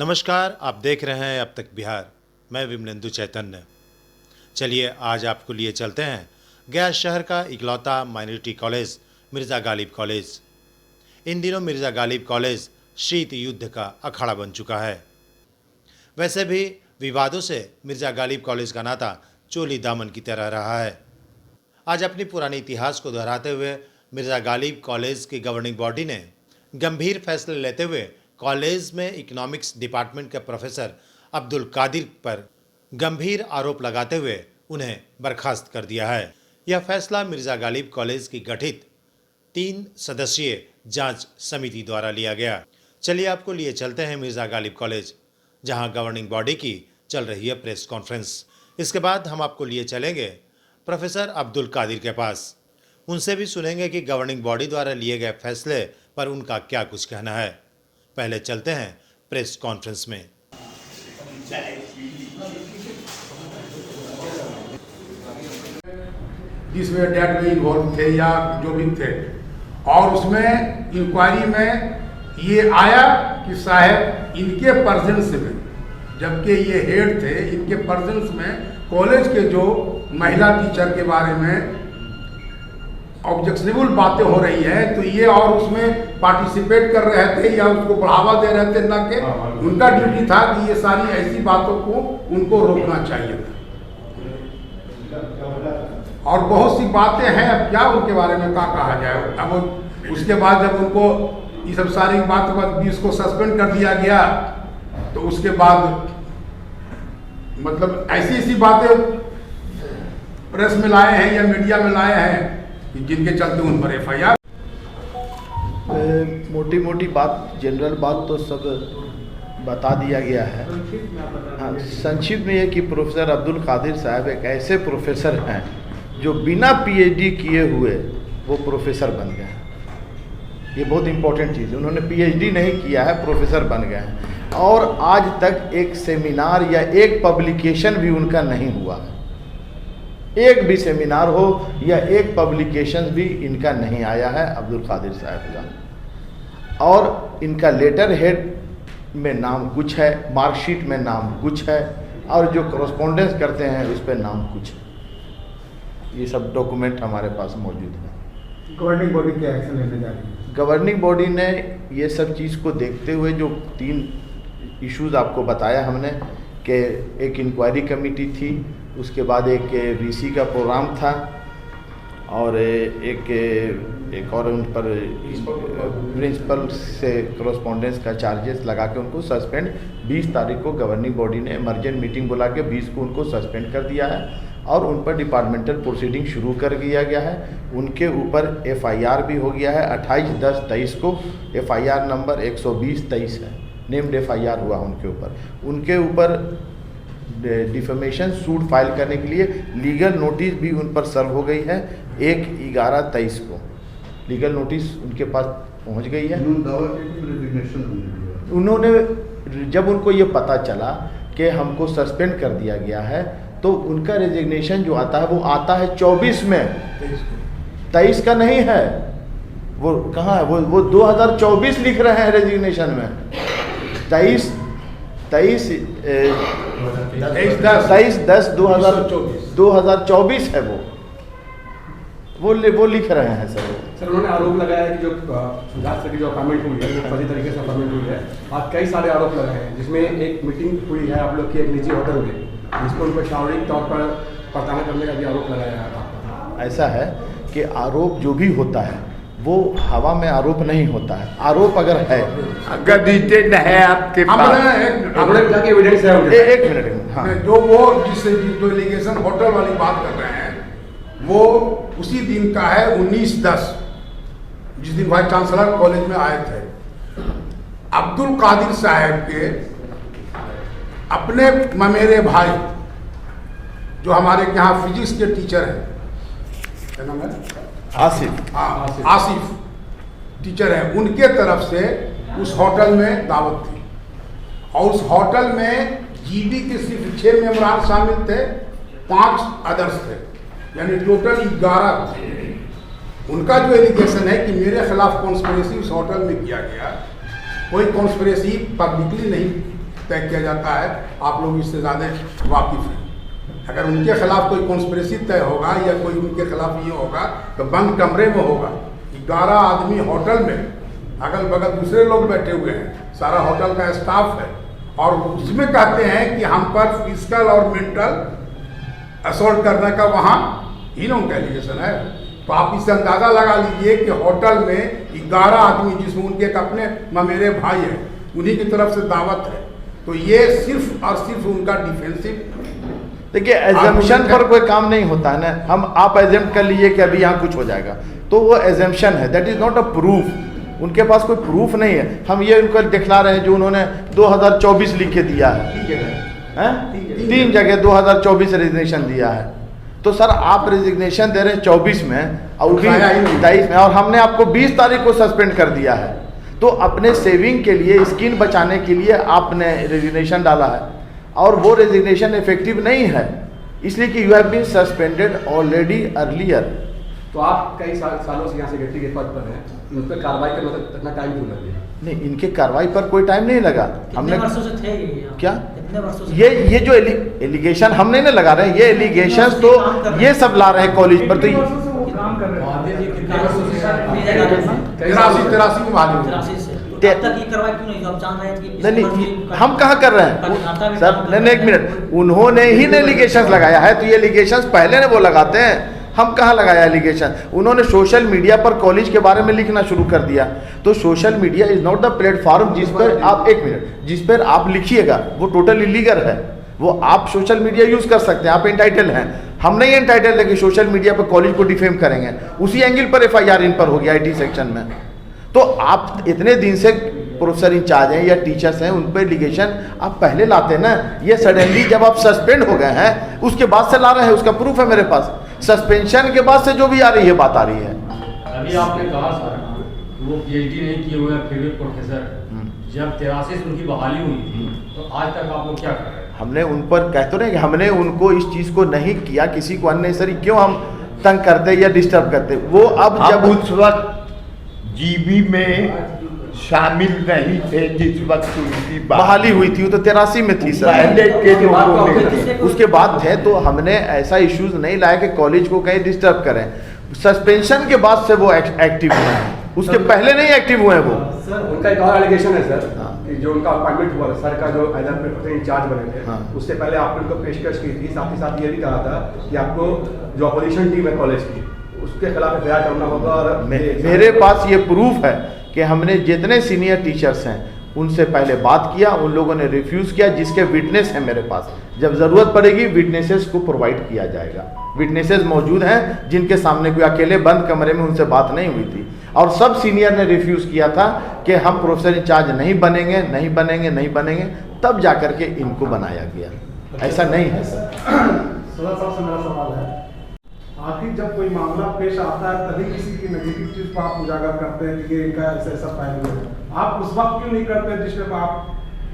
नमस्कार, आप देख रहे हैं अब तक बिहार। मैं विमलेंदु चैतन्य। चलिए आज आपको लिए चलते हैं गया शहर का इकलौता minority college Mirza Ghalib college. इन दिनों मिर्ज़ा गालिब कॉलेज शीत युद्ध का अखाड़ा बन चुका है। वैसे भी विवादों से मिर्ज़ा गालिब कॉलेज का नाता चोली दामन की तरह रहा है। आज अपनी पुराने इतिहास को दोहराते हुए मिर्ज़ा गालिब कॉलेज की गवर्निंग बॉडी ने गंभीर फैसले लेते हुए कॉलेज में इकोनॉमिक्स डिपार्टमेंट के प्रोफेसर अब्दुल कादिर पर गंभीर आरोप लगाते हुए उन्हें बर्खास्त कर दिया है। यह फैसला मिर्ज़ा गालिब कॉलेज की गठित 3 सदस्यीय जांच समिति द्वारा लिया गया। चलिए आपको लिए चलते हैं मिर्ज़ा गालिब कॉलेज, जहां गवर्निंग बॉडी की चल रही है प्रेस कॉन्फ्रेंस। इसके बाद हम आपको लिए चलेंगे प्रोफेसर अब्दुल कादिर के पास। उनसे भी सुनेंगे कि गवर्निंग बॉडी द्वारा लिए गए फैसले पर उनका क्या कुछ कहना है। पहले चलते हैं प्रेस कॉन्फ्रेंस में। जिसमें डेट में इन्वॉल्व थे या जो भी थे, और उसमें इंक्वायरी में ये आया कि साहब इनके प्रेजेंस में, जबकि ये हेड थे, इनके प्रेजेंस में कॉलेज के जो महिला टीचर के बारे में ऑब्जेक्शनेबल बातें हो रही है, तो ये और उसमें पार्टिसिपेट कर रहे थे या उसको बढ़ावा दे रहे थे ना कि उनका ड्यूटी था कि ये सारी ऐसी बातों को उनको रोकना चाहिए था। और बहुत सी बातें हैं, अब क्या उनके बारे में क्या कहा जाए। अब उसके बाद जब उनको ये सब सारी बात के बाद भी उसको सस्पेंड कर दिया गया, तो उसके बाद मतलब ऐसी ऐसी बातें प्रेस में लाए हैं या मीडिया में लाए हैं जिनके चलते उन पर FIR। मोटी मोटी बात, जनरल बात तो सब बता दिया गया है। हाँ, संक्षिप्त में ये कि प्रोफेसर अब्दुल कादिर साहब एक ऐसे प्रोफेसर हैं जो बिना PhD किए हुए वो प्रोफेसर बन गए हैं। ये बहुत इम्पोर्टेंट चीज़ है। उन्होंने PhD नहीं किया है, प्रोफेसर बन गए हैं। और आज तक एक सेमिनार या एक पब्लिकेशन भी उनका नहीं हुआ। एक भी सेमिनार हो या एक पब्लिकेशन भी इनका नहीं आया है अब्दुल कादिर साहब का। और इनका लेटर हेड में नाम कुछ है, मार्कशीट में नाम कुछ है, और जो कॉरेस्पॉन्डेंस करते हैं उस पर नाम कुछ है। ये सब डॉक्यूमेंट हमारे पास मौजूद है। गवर्निंग बॉडी क्या एक्शन लेने जा रही है? गवर्निंग बॉडी ने ये सब चीज़ को देखते हुए जो 3 इश्यूज़ आपको बताया हमने, कि एक इंक्वायरी कमेटी थी, उसके बाद एक VC का प्रोग्राम था, और एक और उन पर प्रिंसिपल से कॉरेस्पॉन्डेंस का चार्जेस लगा के उनको सस्पेंड 20 तारीख को गवर्निंग बॉडी ने इमरजेंट मीटिंग बुला के 20 को उनको सस्पेंड कर दिया है, और उन पर डिपार्टमेंटल प्रोसीडिंग शुरू कर दिया गया है। उनके ऊपर FIR भी हो गया है। 28/10/23 को FIR नंबर 120/23 है, नेम्ड FIR हुआ उनके ऊपर। उनके ऊपर डिफेमेशन सूट फाइल करने के लिए लीगल नोटिस भी उन पर सर्व हो गई है। 1/11/23 को लीगल नोटिस उनके पास पहुंच गई है। उन्होंने जब उनको ये पता चला कि हमको सस्पेंड कर दिया गया है, तो उनका रेजिग्नेशन जो आता है वो आता है 24 में, 23 का नहीं है। वो कहाँ है? वो 2024 लिख रहे हैं रेजिग्नेशन में। 23/10/2024 है वो लिख रहे हैं सर। उन्होंने आरोप लगाया है कि जो सुजात सर की जो अपॉइंटमेंट हुई है वो फर्जी तरीके से अपॉइंटमेंट हुई है। आप कई सारे आरोप लगाए हैं, जिसमें एक मीटिंग हुई है आप लोग की एक निजी होटल में, जिसको उन पर शारीरिक तौर पर परेशान करने का भी आरोप लगाया है। ऐसा है कि आरोप जो भी होता है वो हवा में आरोप नहीं होता है। आरोप अगर है, अगर डिटेल है आपके पास, एक मिनट। हाँ, जो वो जो एलिगेशन होटल वाली बात कर रहे हैं, वो उसी दिन का है 19/10, जिस दिन वाइस चांसलर कॉलेज में आए थे। अब्दुल कादिर साहब के अपने ममेरे भाई, जो हमारे यहाँ फिजिक्स के टीचर हैं, क्या नाम है? आसिफ टीचर है, उनके तरफ से उस होटल में दावत थी, और उस होटल में GD के सिर्फ 6 मेंबरान शामिल थे, 5 अदर्स थे, यानी टोटल 11 थे। उनका जो एलिगेशन है कि मेरे खिलाफ कॉन्स्पिरेसी उस होटल में किया गया, कोई कॉन्स्पिरेसी पब्लिकली नहीं तय किया जाता है। आप लोग इससे ज़्यादा वाकिफ़ हैं। अगर उनके खिलाफ कोई कॉन्स्पिरेसी तय होगा या कोई उनके खिलाफ ये होगा तो बंद कमरे में होगा। 11 आदमी होटल में, अगल बगल दूसरे लोग बैठे हुए हैं, सारा होटल का स्टाफ है, और उसमें कहते हैं कि हम पर फिजिकल और मेंटल असॉल्ट करने का वहाँ इन लोगों का एलिगेशन है। तो आप इससे अंदाज़ा लगा लीजिए कि होटल में 11 आदमी, जिसमें उनके एक अपने ममेरे भाई हैं, उन्हीं की तरफ से दावत है। तो ये सिर्फ और सिर्फ उनका डिफेंसिव। देखिए, एजम्पशन पर कोई काम नहीं होता है ना। आप एजम्प्ट कर लीजिए कि अभी यहाँ कुछ हो जाएगा, तो वो एजम्पशन है, that is not a proof. उनके पास कोई प्रूफ नहीं है। हम ये उनको दिखला रहे हैं जो उन्होंने 2024 लिख के दिया है, 3 जगह 2024 रेजिग्नेशन दिया है। तो सर आप रेजिग्नेशन दे रहे हैं 24 में और 23 में, और हमने आपको 20 तारीख को सस्पेंड कर दिया है। तो अपने सेविंग के लिए, स्किन बचाने के लिए आपने रेजिग्नेशन डाला है, और वो रेजिग्नेशन इफेक्टिव नहीं है, इसलिए कि you have been suspended already earlier. तो आप कई सालों से यहाँ सेक्रेटरी के पद पर हैं, इन पर कार्रवाई करने में इतना टाइम क्यों लग गया? नहीं, इनके कार्रवाई पर कोई टाइम नहीं लगा। हमने वर्षों से थे ये क्या कितने वर्षों से ये जो एलिगेशन हमने नहीं लगा रहे हैं, ये एलिगेशन तो ये सब ला रहे हैं कॉलेज पर। तो 83 में बहाली हुई। 83 से अब तक ये कार्रवाई क्यों नहीं? आप जान रहे हैं कि नहीं, हम कहाँ कर रहे हैं सर? नहीं, एक मिनट, उन्होंने ही एलिगेशन लगाया है, तो ये एलिगेशन पहले ने वो लगाते हैं, हम कहाँ लगाया एलिगेशन? उन्होंने सोशल मीडिया पर कॉलेज के बारे में लिखना शुरू कर दिया। तो social media is not the platform जिस पर आप, एक मिनट, जिस पर आप लिखिएगा वो टोटल इलीगल है। वो आप सोशल मीडिया यूज कर सकते हैं, आप एंटाइटल हैं, हम नहीं एंटाइटल है कि सोशल मीडिया पर कॉलेज को डिफेम करेंगे। उसी एंगल पर FIR इन पर हो गया IT सेक्शन में। तो आप इतने दिन से प्रोफेसर इंचार्ज हैं या टीचर्स हैं, उन पर एलिगेशन आप पहले लाते ना। ये सडनली जब आप सस्पेंड हो गए हैं उसके बाद से ला रहे हैं, उसका प्रूफ है मेरे पास। सस्पेंशन के बाद से जो भी आ रही है बात आ रही है। अभी आपने कहा सर वो PhD नहीं किए हुए फिर भी प्रोफेसर, जब 83 से उनकी बहाली हुई तो आज तक आप लोग क्या कर रहे हैं? हमने उन पर कहते रहे कि हमने उनको इस चीज़ को नहीं किया, किसी को अननेसेसरी क्यों हम तंग करते या डिस्टर्ब करते। वो अब जब उस वक्त GB में शामिल नहीं थे जिस वक्त उनकी बहाली हुई थी, वो तो 83 में थी सर, पहले के लोगों में थी। उसके बाद थे। तो हमने ऐसा इश्यूज नहीं लाया कि कॉलेज को कहीं डिस्टर्ब करें। सस्पेंशन के बाद से वो एक्टिव हुए हैं, उसके पहले नहीं एक्टिव हुए हैं वो। सर उनका एक और एलिगेशन है सर कि जो उनका अपॉइंटमेंट हुआ सर का, जो एज प्रोफेसर इंचार्ज बने थे, उससे पहले आपने उनको पेशकश की थी, साथ ही साथ ये भी कहा था कि आपको जो अपोजिशन टीम है कॉलेज की उसके खिलाफ FIR करना होगा। और मेरे पास ये प्रूफ है कि हमने जितने सीनियर टीचर्स हैं उनसे पहले बात किया, उन लोगों ने रिफ्यूज़ किया, जिसके विटनेस है मेरे पास। जब ज़रूरत पड़ेगी विटनेसेस को प्रोवाइड किया जाएगा। विटनेसेस मौजूद हैं जिनके सामने कोई अकेले बंद कमरे में उनसे बात नहीं हुई थी, और सब सीनियर ने रिफ्यूज़ किया था कि हम प्रोफेसर इंचार्ज नहीं बनेंगे, नहीं बनेंगे, नहीं बनेंगे। तब जा कर के इनको बनाया गया, ऐसा नहीं है सर। साहब से मेरा सवाल है, आखिर जब कोई मामला पेश आता है तभी किसी की नेगेटिव चीज को आप उजागर करते हैं कि इनका ऐसा ऐसा पहलू है, आप उस वक्त क्यों नहीं करते जिसमें आप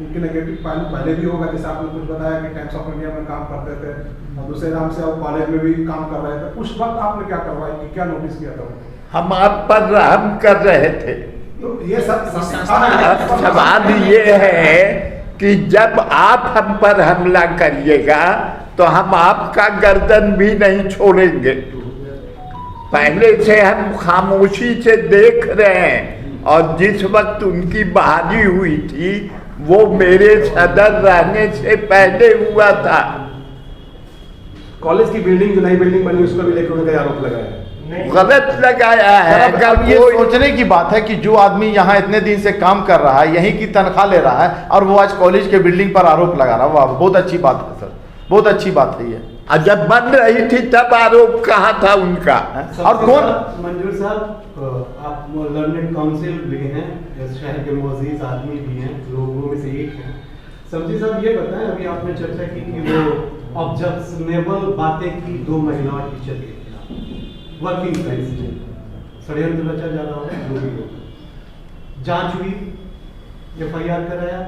उनके नेगेटिव पहलू पहले भी होगा? जैसे आपने कुछ बताया कि टाइम्स ऑफ इंडिया में काम करते थे और दूसरे नाम से आप कॉलेज में भी काम कर रहे थे, उस वक्त आपने क्या करवाया कि क्या नोटिस किया था? हम आप पर रहम कर रहे थे। तो ये सब सवाल ये है कि जब आप हम पर हमला करिएगा तो हम आपका गर्दन भी नहीं छोड़ेंगे। पहले से हम खामोशी से देख रहे हैं, और जिस वक्त उनकी बहाली हुई थी वो मेरे सदर रहने से पहले हुआ था। कॉलेज की बिल्डिंग, जो नई बिल्डिंग बनी उसको भी लेकर उनका आरोप लगाया है। गलत लगाया है। अब ये सोचने की बात है कि जो आदमी यहाँ इतने दिन से काम कर रहा है, यहीं की तनख्वाह ले रहा है, और वो आज कॉलेज के बिल्डिंग पर आरोप लगा रहा है। वाह, बहुत अच्छी बात है सर, बहुत अच्छी बात है ये। जब बन रही थी तब आरोप कहाँ था उनका? और कौन? मंजूर साहब, आप लर्निंग काउंसिल भी हैं, शहर के मोअज़्ज़िज़ आदमी भी हैं, लोगों में से एक हैं। समझी साहब ये बताएं, अभी आपने चर्चा की कि वो ऑब्जेक्शनेबल बातें की 2 महिला टीचर के खिलाफ, वर्किंग प्रेसिडेंट षड्यंत्र रचा जा रहा है, जो भी हो, जांच हुई, FIR कराया,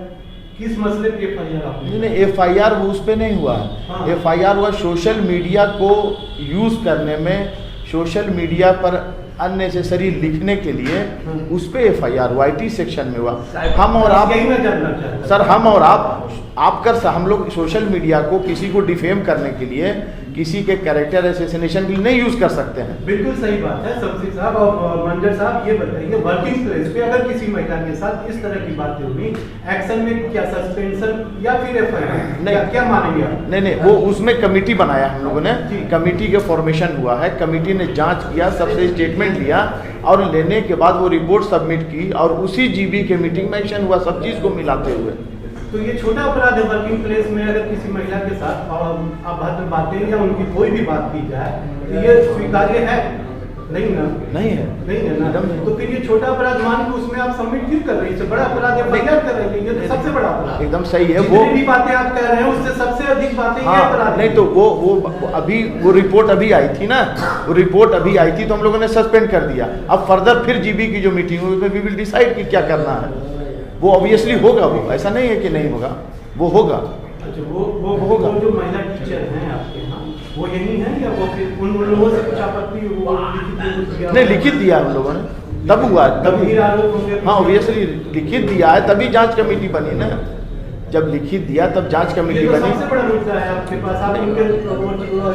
किस मसले पे FIR आपने? नहीं, FIR वो उस पर नहीं हुआ है। FIR हुआ सोशल मीडिया को यूज़ करने में, सोशल मीडिया पर अननेसेसरी लिखने के लिए उस पे FIR YT सेक्शन में हुआ। हम और आप यही मैं जानना चाहता हूं। सर, हम और आप हम लोग सोशल मीडिया को किसी को डिफेम करने के लिए, किसी के कैरेक्टर असैसिनेशन के लिए नहीं यूज कर सकते हैं। बिल्कुल सही बात है शमसी साहब। और मंजर साहब ये बताइए, वर्किंग प्लेस पे अगर किसी महिला के साथ इस तरह की बातें हुई, एक्शन में क्या सस्पेंशन या फिर FIR? नहीं, क्या मानेंगे आप? नहीं, वो उसमें कमेटी बनाया हम लोगों ने, कमेटी के फॉर्मेशन हुआ है, कमेटी ने जांच किया, सबसे स्टेटमेंट लिया और लेने के बाद वो रिपोर्ट सबमिट की और उसी GB के मीटिंग में एक्शन हुआ, सब चीज़ को मिलाते हुए। तो ये छोटा अपराध है वर्किंग प्लेस में अगर किसी महिला के साथ अभद्र बातें या उनकी कोई भी बात की जाए तो ये स्वीकार्य है? नहीं ना? नहीं है, नहीं है ना? तो फिर ये छोटा अपराध मान के उसमें आप सबमिट क्यों कर रहे हैं? इससे बड़ा अपराध या FIR कर रहे हैं, ये तो सबसे बड़ा अपराध। एकदम सही है। वो भी बातें आप कह रहे हैं उससे सबसे अधिक बातें ये अपराध। नहीं तो वो रिपोर्ट अभी आई थी ना, वो रिपोर्ट अभी आई थी तो हम लोगों ने सस्पेंड कर दिया। अब फर्दर फिर GB की जो मीटिंग हुई उसमें वी विल डिसाइड कि क्या करना है। वो ऑब्वियसली होगा, वो ऐसा नहीं है कि नहीं होगा, वो होगा। अच्छा, वो जो महिला टीचर हैं आपके यहाँ, वो यही है या वो फिर उन लोगों से कुछ आपत्ति नहीं, लिखित दिया हम लोगों ने, तब हुआ, तभी। हाँ, ऑब्वियसली लिखित दिया है तभी जांच कमेटी बनी ना। जब लिखित दिया तब जांच कमेटी बनी। सबसे बड़ा मुद्दा है आपके पास, आप इनके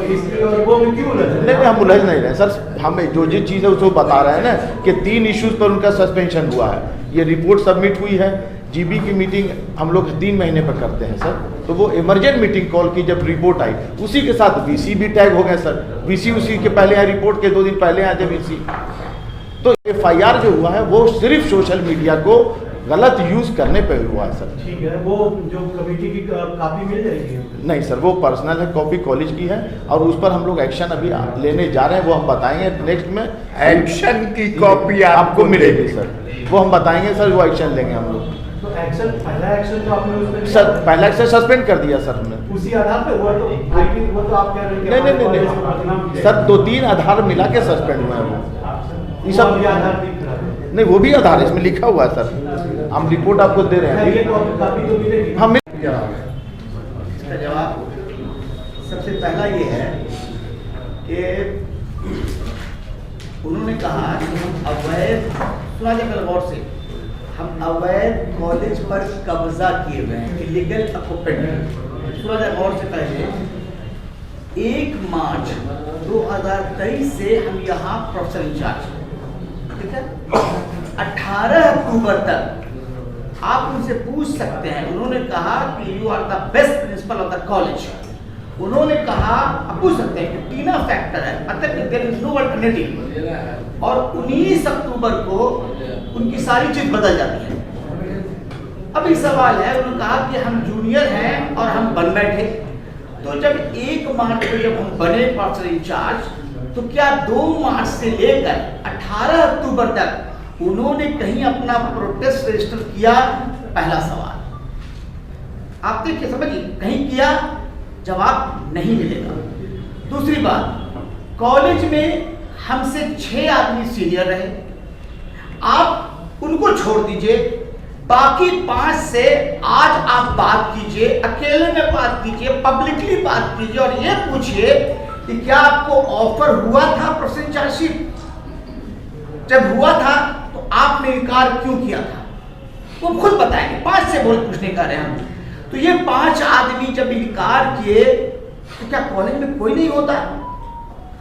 हिस्ट्री और वो में क्यों उलझ? नहीं, हम उलझ नहीं रहे सर, हम जो चीज़ है उसको बता रहे हैं ना कि 3 इश्यूज पर उनका सस्पेंशन हुआ है। ये रिपोर्ट सबमिट हुई है, GB की मीटिंग हम लोग 3 महीने पर करते हैं सर, तो वो इमरजेंट मीटिंग कॉल की जब रिपोर्ट आई उसी के साथ VC भी टैग हो गए सर। VC उसी के पहले आए, रिपोर्ट के 2 दिन पहले आए थे VC। तो FIR जो हुआ है वो सिर्फ सोशल मीडिया को गलत यूज करने पे हुआ है सर। ठीक है, वो जो कमेटी की कॉपी मिल जाएगी? नहीं सर, वो पर्सनल है, कॉपी कॉलेज की है और उस पर हम लोग एक्शन अभी लेने जा रहे हैं, वो हम बताएंगे नेक्स्ट में। एक्शन की कॉपी आपको मिलेगी सर, वो हम बताएंगे सर, वो एक्शन लेंगे हम लोग। तो एक्शन, पहला एक्शन तो आपने उसमें सर, पहला एक्शन सस्पेंड कर दिया सर हमने उसी आधार पे हुआ। तो वो तो आप कह रहे हैं नहीं सर, 2-3 आधार मिला के सस्पेंड हुआ है वो। ये सब आधार दिख रहा है? नहीं, वो भी आधार इसमें लिखा हुआ है सर, हम रिपोर्ट आपको दे रहे हैं। कॉपी तो मिलेगी? हम इसका जवाब सबसे पहला ये है कि उन्होंने कहा कि हम अवैध, सुना जाए गौर से, हम अवैध कॉलेज पर कब्जा किए हुए हैं, इलीगल ऑक्यूपेंट। सुना जाए गौर से, पहले 1 मार्च 2023 से हम यहाँ प्रोफेसर इंचार्ज, ठीक है। 18 अक्टूबर तक आप उनसे पूछ सकते हैं। उन्होंने कहा कि you are the best principal of the college. उन्होंने कहा, आप पूछ सकते हैं कि टीना फैक्टर है, मतलब देयर इज नो अल्टरनेटिव। और 19 अक्टूबर को उनकी सारी चीज बदल जाती है। अभी सवाल है, उन्होंने कहा कि हम जूनियर हैं और हम बन बैठे। तो जब 1 मार्च को जब हम बने प्रोफेसर इंचार्ज, तो क्या 2 मार्च से लेकर 18 अक्टूबर तक उन्होंने कहीं अपना प्रोटेस्ट रजिस्टर किया? पहला सवाल आप देखिए, समझिए, कहीं किया? जवाब नहीं मिलेगा। दूसरी बात, कॉलेज में हमसे 6 आदमी सीनियर रहे, आप उनको छोड़ दीजिए, बाकी 5 से आज आप बात कीजिए, अकेले में बात कीजिए, पब्लिकली बात कीजिए और ये पूछिए कि क्या आपको ऑफर हुआ था प्रोफेसर इंचार्जशिप? जब हुआ था तो आपने इनकार क्यों किया था? वो खुद बताएंगे। 5 से पूछने का रहे हम। तो ये 5 आदमी जब इनकार किए तो क्या कॉलेज में कोई नहीं होता?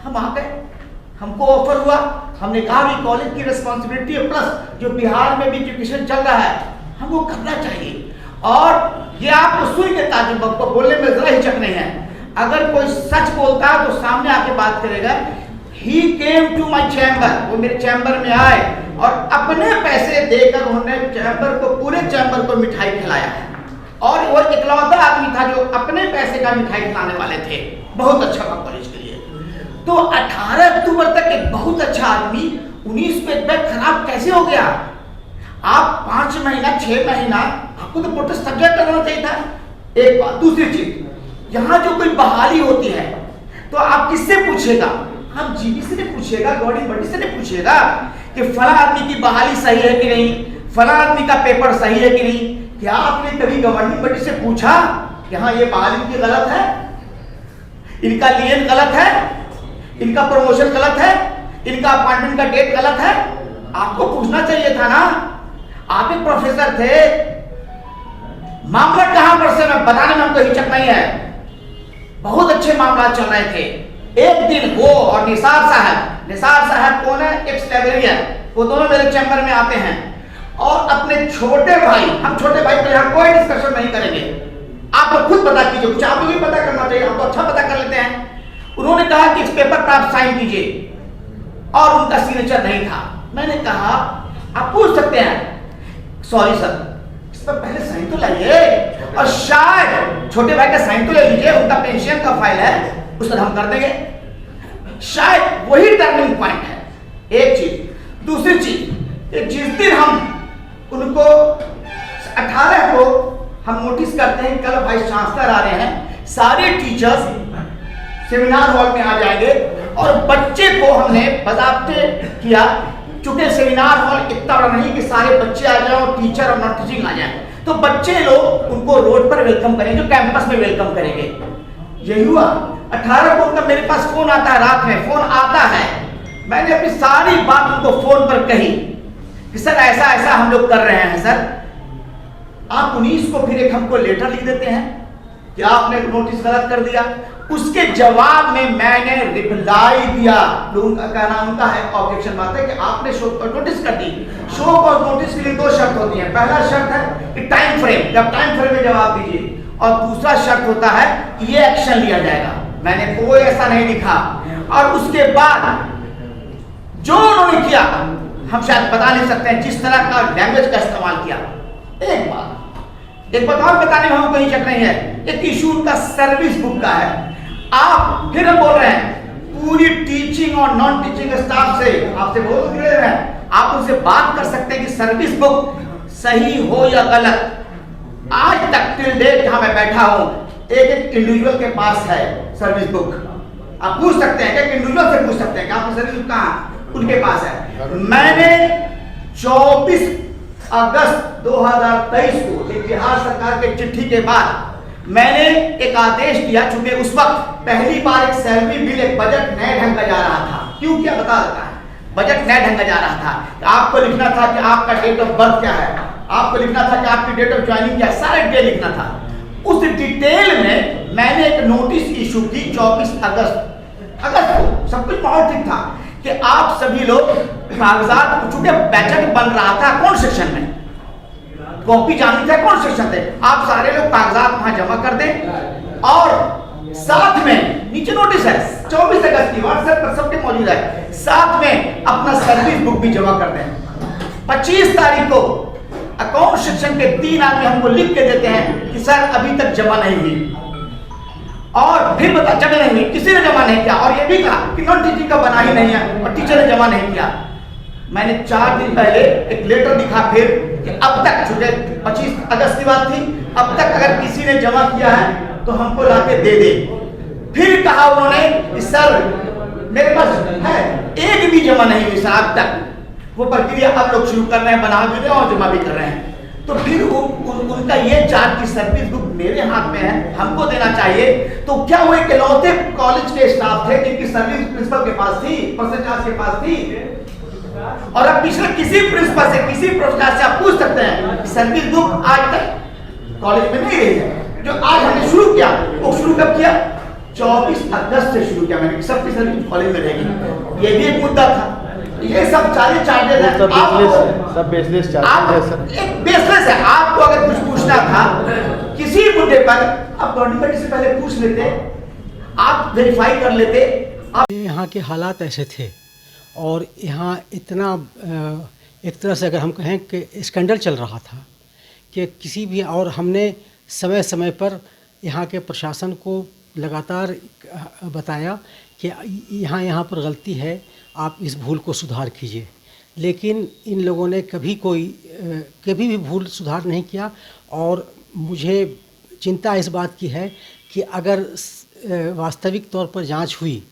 हम आ गए, हमको ऑफर हुआ, हमने कहा कि कॉलेज की रिस्पॉन्सिबिलिटी है, प्लस जो बिहार में भी एजुकेशन चल रहा है हमको करना चाहिए। और ये आपको सुन के ताजुब, आपको बोलने में जरा हिचक नहीं है। अगर कोई सच बोलता है तो सामने आके बात करेगा। He came to my chamber, वो मेरे चैम्बर में आए और अपने पैसे देकर उन्होंने चैम्बर को, पूरे चैम्बर को मिठाई खिलाया है। और वो इकलौता आदमी था जो अपने पैसे का मिठाई खिलाने वाले थे। बहुत अच्छा था कॉलेज के लिए। तो 18 अक्टूबर तक एक बहुत अच्छा आदमी 19 पे बैग खराब कैसे हो गया? आप 5 महीना 6 महीना आपको तो प्रोटेस्ट सब्जेक्ट करना चाहिए था। एक बात। दूसरी चीज, यहाँ जो कोई बहाली होती है तो आप किससे पूछेगा? आप जीबी से नहीं पूछिएगा, गवर्निंग बॉडी से नहीं पूछिएगा कि फला आदमी की बहाली सही है कि नहीं, फला आदमी का पेपर सही है कि नहीं। क्या आपने कभी गवर्निंग बॉडी से पूछा कि हाँ ये बहाली की गलत है, इनका लियन गलत है, इनका प्रमोशन गलत है? इनका अपॉइंटमेंट का डेट गलत है? आपको पूछना चाहिए था ना, आप एक प्रोफेसर थे। मामला कहां पर से मैं बताने में हमको हिचक नहीं है, बहुत अच्छे मामला चल रहे थे। एक दिन वो और निसार साहब कौन है? एक्स लाइब्रेरियन, वो दोनों मेरे चैम्बर में आते हैं और अपने छोटे भाई, हम छोटे भाई पर यहाँ कोई डिस्कशन नहीं करेंगे, आप लोग खुद पता कीजिए, कुछ आप लोग भी पता करना चाहिए, हम तो अच्छा पता कर लेते हैं। उन्होंने कहा कि इस पेपर पर आप साइन कीजिए और उनका सिग्नेचर नहीं था। मैंने कहा आप पूछ सकते हैं, सॉरी सर इस पर पहले साइन तो लाइए, और शायद छोटे भाई का साइन तो ले लीजिए, उनका पेंशन का फाइल है उस पर हम कर देंगे। शायद वही टर्निंग पॉइंट है, एक चीज। दूसरी चीज, जिस दिन हम उनको 18 को हम नोटिस करते हैं कल वाइस चांसलर आ रहे हैं, सारे टीचर्स सेमिनार हॉल में आ जाएंगे और बच्चे को हमने बाकायदे किया, चूंकि सेमिनार हॉल इतना बड़ा नहीं कि सारे बच्चे आ जाए और टीचर और नॉन टीचिंग आ जाए, तो बच्चे लोग उनको रोड पर वेलकम करेंगे, जो कैंपस में वेलकम करेंगे। यही हुआ। 18 को उनका मेरे पास फोन आता है, रात में फोन आता है, मैंने अपनी सारी बात उनको फोन पर कही कि सर ऐसा ऐसा हम लोग कर रहे हैं सर। आप 19 को फिर एक हमको लेटर लिख देते हैं कि आपने नोटिस गलत कर दिया। उसके जवाब में मैंने रिप्लाई दिया, लोगों का कहना उनका है, ऑब्जेक्शन बात है कि आपने शो पर नोटिस कर दी। शो और नोटिस के लिए 2 शर्त होती है। पहला शर्त है कि टाइम फ्रेम, जब टाइम फ्रेम में जवाब दीजिए, और दूसरा शर्त होता है कि ये एक्शन लिया जाएगा। मैंने कोई ऐसा नहीं लिखा, और उसके बाद जो उन्होंने किया हम शायद बता नहीं सकते हैं, जिस तरह का लैंग्वेज का इस्तेमाल किया। एक बात और बताने में हमको कोई हिचक नहीं है, एक इशू उनका सर्विस बुक का है। आप फिर हम बोल रहे हैं पूरी टीचिंग और नॉन टीचिंग स्टाफ से आपसे बहुत क्लियर है, आप उनसे बात कर सकते हैं कि सर्विस बुक सही हो या गलत। आज तक टिल डेट जहां मैं बैठा हूं, एक इंडिविजुअल के पास है सर्विस बुक। आप पूछ सकते हैं, एक इंडिविजुअल से पूछ सकते हैं कि आपकी सर्विस बुक कहां, उनके पास है। मैंने 24 अगस्त 2023 को एक बिहार सरकार के चिट्ठी के बाद मैंने एक आदेश दिया, चूंकि उस वक्त पहली बार एक सैलरी बिल, एक बजट नए ढंग का जा रहा था। क्यों क्या बता देता है, बजट नए ढंग का जा रहा था। आपको लिखना था कि आपका डेट ऑफ बर्थ क्या है, आपको लिखना था कि आपकी डेट ऑफ ज्वाइनिंग क्या है, सारे डिटेल लिखना था। उस डिटेल में मैंने एक नोटिस इशू की 24 अगस्त को, सब कुछ बहुत ठीक था कि आप सभी लोग कागजात, चूंकि बजट बन रहा था कौन सेक्शन में, कॉपी जानी था कौन सेक्शन थे, आप सारे लोग कागजात वहां जमा कर दें, और साथ में नीचे नोटिस है 24 अगस्त की, व्हाट्सएप पर सबके मौजूद है, साथ में अपना सर्विस बुक भी जमा कर दें। 25 तारीख को अकाउंट सेक्शन के 3 आदमी हमको लिख के देते हैं कि सर अभी तक जमा नहीं हुई, और फिर बता जमा नहीं हुई, किसी ने जमा नहीं किया, और ये भी कहा कि नॉन टीचिंग का बना ही नहीं है और टीचर ने जमा नहीं किया। मैंने 4 दिन पहले एक लेटर लिखा फिर कि अब तक, चूंकि 25 अगस्त की बात थी, अब तक अगर किसी ने जमा किया है तो हमको लाके दे दे। फिर कहा उन्होंने कि सर मेरे पास है, एक भी जमा नहीं हुई सर अब तक। वो प्रक्रिया अब लोग शुरू कर रहे हैं, बना भी रहे हैं और जमा भी कर रहे हैं। तो फिर उनका ये चार्ट की सर्विस बुक मेरे हाथ में है, हमको देना चाहिए। तो क्या वो इकलौते कॉलेज के स्टाफ थे जिनकी सर्विस प्रिंसिपल के पास थी, परसेंटेज के पास थी, और अब पिछले किसी प्रिंसिपल से, किसी प्रोफेसर से आप पूछ सकते हैं, सर्विस बुक आज तक कॉलेज में नहीं रही है। जो आज हमने शुरू किया वो शुरू कब किया, 24 अगस्त से शुरू किया मैंने, सबकी सर्विस कॉलेज में रहेगी। ये भी एक मुद्दा था। ये सब सारे चार्जेस हैं, सब बेसलेस चार्जेस है सर, एक बेसलेस है। आपको अगर कुछ पूछना था किसी मुद्दे पर, आप गवर्नमेंट से पहले पूछ लेते, आप वेरीफाई कर लेते। यहाँ के हालात ऐसे थे और यहाँ इतना एक तरह से अगर हम कहें कि स्कैंडल चल रहा था कि किसी भी, और हमने समय समय पर यहाँ के प्रशासन को लगातार बताया कि यहाँ पर गलती है, आप इस भूल को सुधार कीजिए, लेकिन इन लोगों ने कभी भी भूल सुधार नहीं किया। और मुझे चिंता इस बात की है कि अगर वास्तविक तौर पर जांच हुई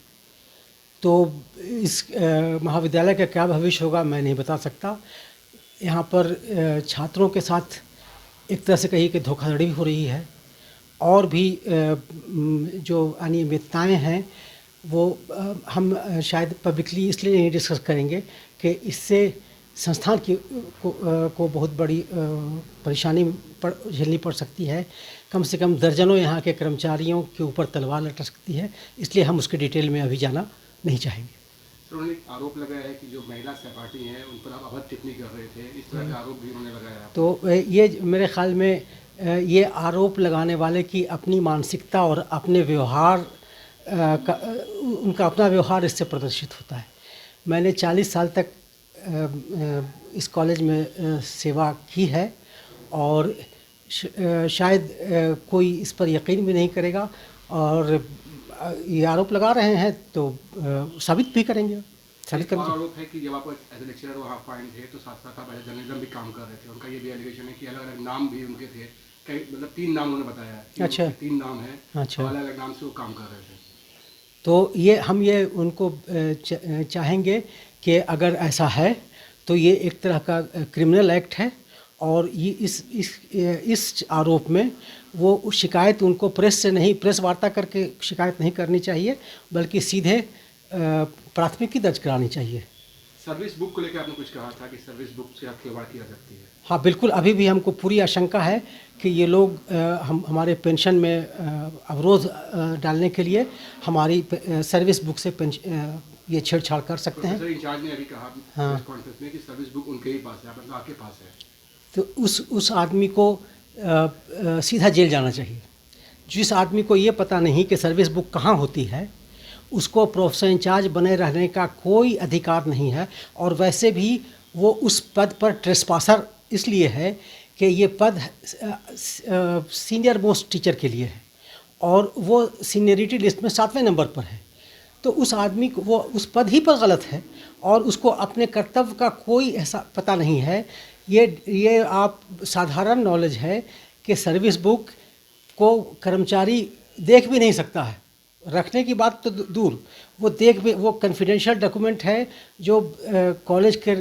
तो इस महाविद्यालय का क्या भविष्य होगा मैं नहीं बता सकता। यहाँ पर छात्रों के साथ एक तरह से कही कि धोखाधड़ी भी हो रही है, और भी जो अनियमितताएं हैं वो हम शायद पब्लिकली इसलिए नहीं डिस्कस करेंगे कि इससे संस्थान को बहुत बड़ी परेशानी झेलनी पड़ सकती है। कम से कम दर्जनों यहाँ के कर्मचारियों के ऊपर तलवार लटक सकती है, इसलिए हम उसके डिटेल में अभी जाना नहीं चाहेंगे। सर, उन्होंने आरोप लगाया है कि जो महिला सहपाठी हैं उन पर आप अभद्र टिप्पणी कर रहे थे, इस तरह का आरोप भी उन्होंने लगाया। तो ये मेरे ख्याल में ये आरोप लगाने वाले की अपनी मानसिकता और अपने व्यवहार उनका अपना व्यवहार इससे प्रदर्शित होता है। मैंने 40 साल तक इस कॉलेज में सेवा की है और शायद कोई इस पर यकीन भी नहीं करेगा, और ये आरोप लगा रहे हैं तो साबित भी करेंगे। आरोप है कि जब आप एज ए लेक्चरर वहाँ फाइन थे तो साथ साथ आप एज जर्नलिज्म भी काम कर रहे थे। उनका ये भी एलिगेशन है कि अलग अलग नाम भी उनके थे, कई मतलब 3 नाम उन्होंने बताया है। अच्छा, 3 नाम है। अच्छा, अलग अलग नाम से वो काम कर रहे थे। तो ये हम ये उनको चाहेंगे कि अगर ऐसा है तो ये एक तरह का क्रिमिनल एक्ट है, और ये इस आरोप में वो शिकायत उनको प्रेस से नहीं, प्रेस वार्ता करके शिकायत नहीं करनी चाहिए, बल्कि सीधे प्राथमिकी दर्ज करानी चाहिए। सर्विस बुक को लेकर आपने कुछ कहा था कि सर्विस बुक से खिलवाड़ की जा सकती है। हाँ बिल्कुल, अभी भी हमको पूरी आशंका है कि ये लोग हमारे पेंशन में अवरोध डालने के लिए हमारी सर्विस बुक से ये छेड़छाड़ कर सकते हैं। इंचार्ज ने अभी कहा हाँ, कॉन्फ्रेंस में कि सर्विस बुक उनके ही पास है, मतलब आपके पास है। तो उस आदमी को सीधा जेल जाना चाहिए। जिस आदमी को ये पता नहीं कि सर्विस बुक कहाँ होती है, उसको प्रोफेसर इंचार्ज बने रहने का कोई अधिकार नहीं है। और वैसे भी वो उस पद पर ट्रेसपासर इसलिए है कि ये पद सीनियर मोस्ट टीचर के लिए है और वो सीनियरिटी लिस्ट में 7वें नंबर पर है। तो उस आदमी को वो उस पद ही पर गलत है और उसको अपने कर्तव्य का कोई ऐसा पता नहीं है। ये आप साधारण नॉलेज है कि सर्विस बुक को कर्मचारी देख भी नहीं सकता है, रखने की बात तो दूर, वो कॉन्फिडेंशियल डॉक्यूमेंट है जो कॉलेज के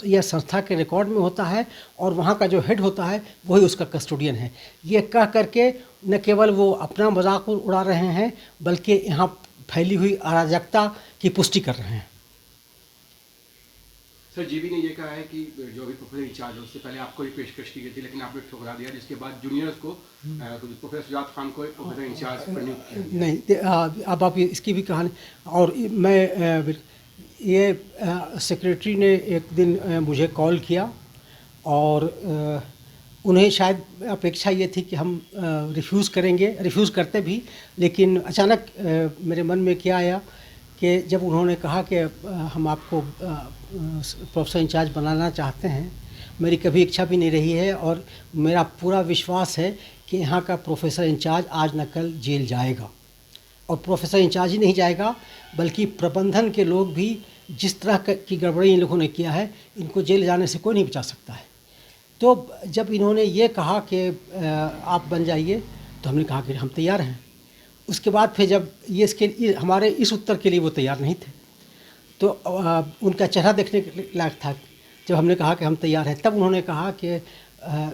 या संस्था के रिकॉर्ड में होता है, और वहाँ का जो हेड होता है वही उसका कस्टोडियन है। ये कह करके न केवल वो अपना मजाक उड़ा रहे हैं, बल्कि यहाँ फैली हुई अराजकता की पुष्टि कर रहे हैं। सर, जीबी ने ये कहा है कि जो भी प्रोफेसर इंचार्ज है उससे पहले आपको ही पेशकश की गई थी, लेकिन आपने ठुकरा दिया, जिसके बाद जूनियर्स को प्रोफेसर सुजात खान को प्रोफेसर इंचार्ज पर नियुक्त किया। नहीं, अब आप इसकी भी कहानी, और मैं ये सेक्रेटरी ने एक दिन मुझे कॉल किया और उन्हें शायद अपेक्षा ये थी कि हम रिफ्यूज़ करते भी, लेकिन अचानक मेरे मन में क्या आया कि जब उन्होंने कहा कि हम आपको प्रोफेसर इंचार्ज बनाना चाहते हैं, मेरी कभी इच्छा भी नहीं रही है और मेरा पूरा विश्वास है कि यहाँ का प्रोफेसर इंचार्ज आज न कल जेल जाएगा। और प्रोफेसर इंचार्ज ही नहीं जाएगा, बल्कि प्रबंधन के लोग भी, जिस तरह की गड़बड़ी इन लोगों ने किया है, इनको जेल जाने से कोई नहीं बचा सकता है। तो जब इन्होंने ये कहा कि आप बन जाइए, तो हमने कहा कि हम तैयार हैं। उसके बाद फिर जब ये हमारे इस उत्तर के लिए वो तैयार नहीं थे, तो उनका चेहरा देखने के लायक था। जब हमने कहा कि हम तैयार हैं, तब उन्होंने कहा कि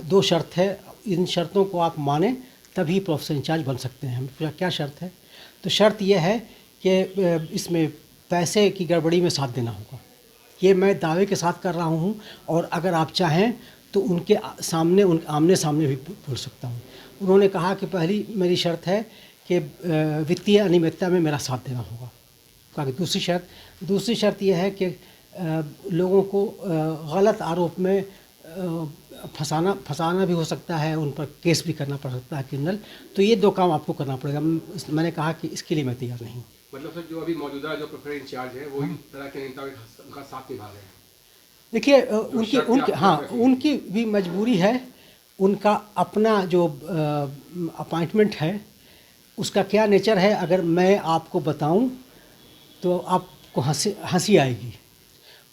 2 शर्त है, इन शर्तों को आप माने तभी प्रोफेसर इंचार्ज बन सकते हैं। हमने पूछा क्या शर्त है, तो शर्त यह है कि इसमें पैसे की गड़बड़ी में साथ देना होगा। ये मैं दावे के साथ कर रहा हूँ, और अगर आप चाहें तो उनके सामने आमने सामने भी बोल सकता हूँ। उन्होंने कहा कि पहली मेरी शर्त है कि वित्तीय अनियमितता में मेरा साथ देना होगा। कहा कि दूसरी शर्त यह है कि लोगों को गलत आरोप में फंसाना भी हो सकता है, उन पर केस भी करना पड़ सकता है क्रिमिनल। तो ये 2 काम आपको करना पड़ेगा। मैंने कहा कि इसके लिए मैं तैयार नहीं हूँ। मतलब सर, जो अभी मौजूदा जो प्रोफेसर इंचार्ज है वो इन तरह के नेता उनका साथ निभा रहे हैं। देखिए, उनकी भी मजबूरी है। उनका अपना जो अपॉइंटमेंट है उसका क्या नेचर है, अगर मैं आपको बताऊं तो आपको हंसी आएगी,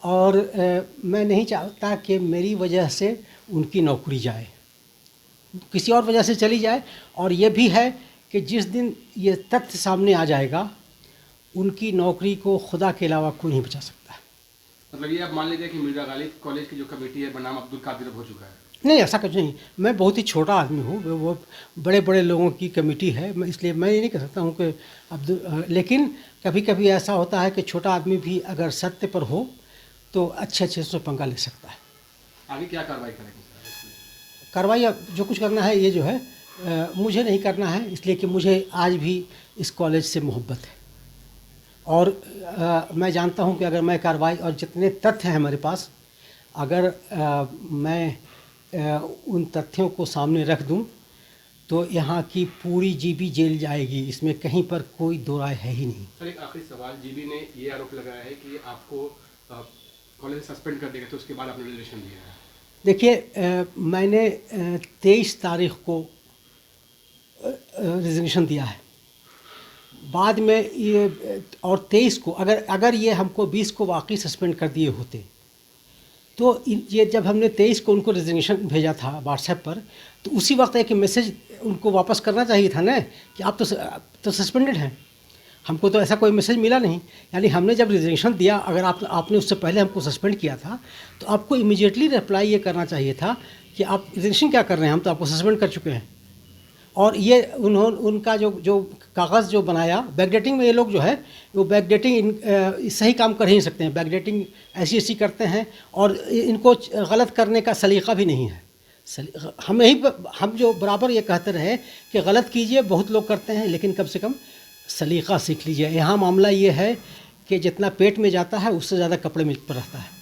और मैं नहीं चाहता कि मेरी वजह से उनकी नौकरी जाए, किसी और वजह से चली जाए। और ये भी है कि जिस दिन ये तथ्य सामने आ जाएगा, उनकी नौकरी को खुदा के अलावा कोई नहीं बचा सकता है। मतलब ये अब मान लीजिए कि मिर्जा गालिब कॉलेज की जो कमेटी है बनाम अब्दुल कादिर हो चुका है। नहीं, ऐसा कुछ नहीं। मैं बहुत ही छोटा आदमी हूँ, वो बड़े बड़े लोगों की कमेटी है, मैं इसलिए मैं ये नहीं कह सकता हूँ कि लेकिन कभी कभी ऐसा होता है कि छोटा आदमी भी अगर सत्य पर हो तो अच्छे से पंगा ले सकता है। आगे क्या कार्रवाई करेंगे? कार्रवाई अब जो कुछ करना है ये जो है मुझे नहीं करना है, इसलिए कि मुझे आज भी इस कॉलेज से मोहब्बत है और मैं जानता हूँ कि अगर मैं कार्रवाई और जितने तथ्य हैं हमारे पास, अगर मैं उन तथ्यों को सामने रख दूं तो यहाँ की पूरी जीबी जेल जाएगी, इसमें कहीं पर कोई दो राय है ही नहीं। सर, एक आखिरी सवाल, जीबी ने ये आरोप लगाया है कि आपको कॉलेज सस्पेंड कर देगा, तो उसके बाद आपने रिजर्वेशन दिया है। देखिए, मैंने 23 तारीख को रिजर्वेशन दिया है, बाद में ये और 23 को अगर ये हमको 20 को वाकई सस्पेंड कर दिए होते तो ये जब हमने 23 को उनको रिजर्वेशन भेजा था व्हाट्सएप पर, तो उसी वक्त एक मैसेज उनको वापस करना चाहिए था ना कि आप तो सस्पेंडेड हैं। हमको तो ऐसा कोई मैसेज मिला नहीं, यानी हमने जब रिजर्वेशन दिया, अगर आपने उससे पहले हमको सस्पेंड किया था तो आपको इमीडिएटली रिप्लाई ये करना चाहिए था कि आप रिजर्वेशन क्या कर रहे हैं, हम तो आपको सस्पेंड कर चुके हैं। और ये उनका जो कागज़ जो बनाया बैकडेटिंग में, ये लोग जो है वो बैकडेटिंग सही काम कर ही नहीं सकते हैं, बैकडेटिंग ऐसी करते हैं और इनको गलत करने का सलीक़ा भी नहीं है। हम जो बराबर ये कहते रहे कि गलत कीजिए, बहुत लोग करते हैं, लेकिन कम से कम सलीक़ा सीख लीजिए। यहाँ मामला ये है कि जितना पेट में जाता है उससे ज़्यादा कपड़े में पर रहता है।